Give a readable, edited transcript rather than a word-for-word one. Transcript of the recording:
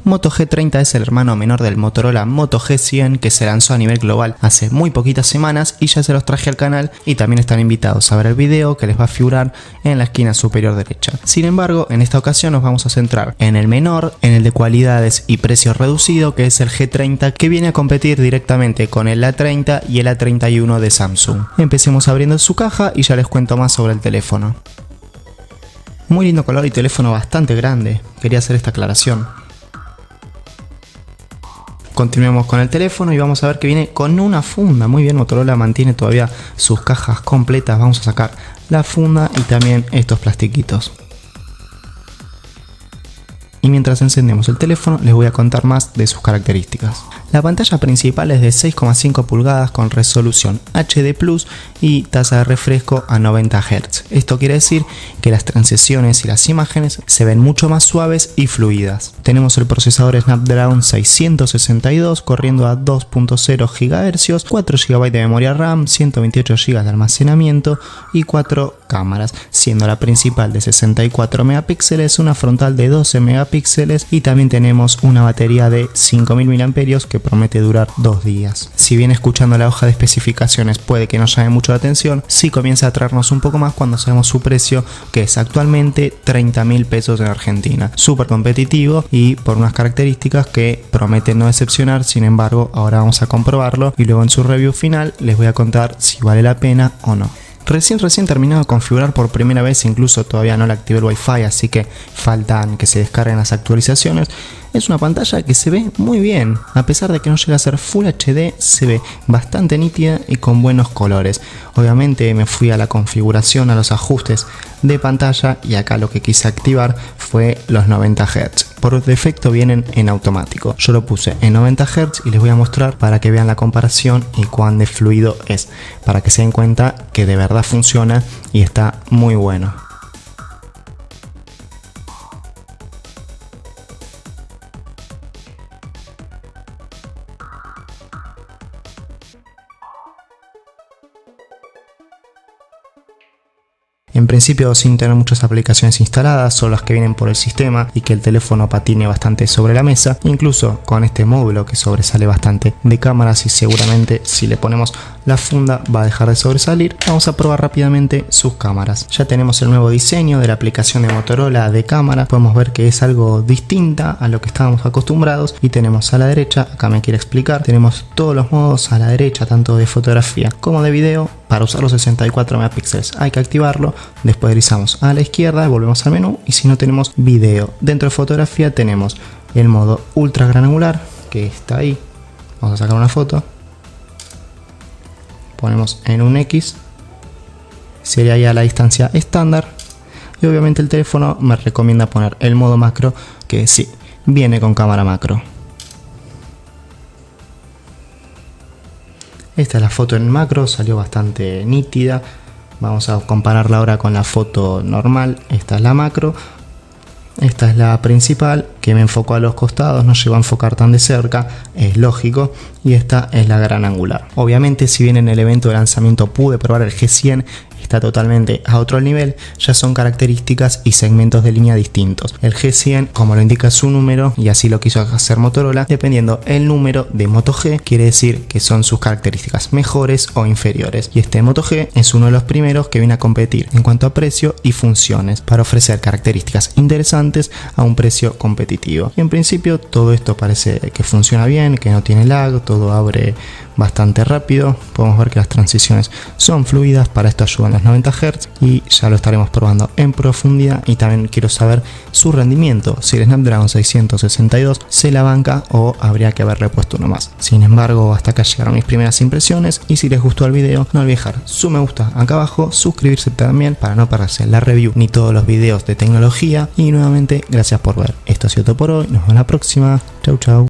Moto G30 es el hermano menor del Motorola Moto G100 que se lanzó a nivel global hace muy poquitas semanas y ya se los traje al canal y también están invitados a ver el video que les va a figurar en la esquina superior derecha. Sin embargo, en esta ocasión nos vamos a centrar en el menor, en el de cualidades y precio reducido, que es el G30, que viene a competir directamente con el A30 y el A31 de Samsung. Empecemos abriendo su caja y ya les cuento más sobre el teléfono. Muy lindo color y teléfono bastante grande, quería hacer esta aclaración. Continuemos con el teléfono y vamos a ver que viene con una funda. Muy bien, Motorola mantiene todavía sus cajas completas. Vamos a sacar la funda y también estos plastiquitos. Y mientras encendemos el teléfono les voy a contar más de sus características. La pantalla principal es de 6,5 pulgadas con resolución HD Plus y tasa de refresco a 90 Hz. Esto quiere decir que las transiciones y las imágenes se ven mucho más suaves y fluidas. Tenemos el procesador Snapdragon 662 corriendo a 2.0 GHz, 4 GB de memoria RAM, 128 GB de almacenamiento y 4 cámaras, siendo la principal de 64 megapíxeles, una frontal de 12 megapíxeles y también tenemos una batería de 5000 mAh que promete durar 2 días. Si bien escuchando la hoja de especificaciones puede que no llame mucho la atención, sí comienza a atraernos un poco más cuando sabemos su precio, que es actualmente 30.000 pesos en Argentina. Súper competitivo y por unas características que prometen no decepcionar. Sin embargo, ahora vamos a comprobarlo y luego en su review final les voy a contar si vale la pena o no. Recién terminado de configurar por primera vez, incluso todavía no le activé el Wi-Fi, así que faltan que se descarguen las actualizaciones. Es una pantalla que se ve muy bien, a pesar de que no llega a ser Full HD, se ve bastante nítida y con buenos colores. Obviamente me fui a la configuración, a los ajustes de pantalla y acá lo que quise activar fue los 90 Hz. Por defecto vienen en automático. Yo lo puse en 90 Hz y les voy a mostrar para que vean la comparación y cuán de fluido es, para que se den cuenta que de verdad funciona y está muy bueno. En principio sin tener muchas aplicaciones instaladas, son las que vienen por el sistema y que el teléfono patine bastante sobre la mesa, incluso con este módulo que sobresale bastante de cámaras y seguramente si le ponemos la funda va a dejar de sobresalir. Vamos a probar rápidamente sus cámaras. Ya tenemos el nuevo diseño de la aplicación de Motorola de cámara, podemos ver que es algo distinta a lo que estábamos acostumbrados y tenemos a la derecha, acá me quiere explicar, tenemos todos los modos a la derecha, tanto de fotografía como de video. Para usar los 64 megapíxeles hay que activarlo, después deslizamos a la izquierda, volvemos al menú y si no tenemos video. Dentro de fotografía tenemos el modo ultra gran angular que está ahí, vamos a sacar una foto, ponemos en un X, sería ya la distancia estándar y obviamente el teléfono me recomienda poner el modo macro que sí, viene con cámara macro. Esta es la foto en macro, salió bastante nítida. Vamos a compararla ahora con la foto normal. Esta es la macro. Esta es la principal, que me enfocó a los costados, no llegó a enfocar tan de cerca, es lógico. Y esta es la gran angular. Obviamente, si bien en el evento de lanzamiento pude probar el G100, está totalmente a otro nivel, ya son características y segmentos de línea distintos. El G100, como lo indica su número, y así lo quiso hacer Motorola, dependiendo el número de Moto G, quiere decir que son sus características mejores o inferiores. Y este Moto G es uno de los primeros que viene a competir en cuanto a precio y funciones, para ofrecer características interesantes a un precio competitivo. Y en principio todo esto parece que funciona bien, que no tiene lag, todo abre bastante rápido, podemos ver que las transiciones son fluidas, para esto ayudan los 90 Hz y ya lo estaremos probando en profundidad. Y también quiero saber su rendimiento, si el Snapdragon 662 se la banca o habría que haberle puesto uno más. Sin embargo, hasta acá llegaron mis primeras impresiones y si les gustó el video no olviden dejar su me gusta acá abajo, suscribirse también para no perderse la review ni todos los videos de tecnología y nuevamente gracias por ver. Esto ha sido todo por hoy, nos vemos en la próxima, chau chau.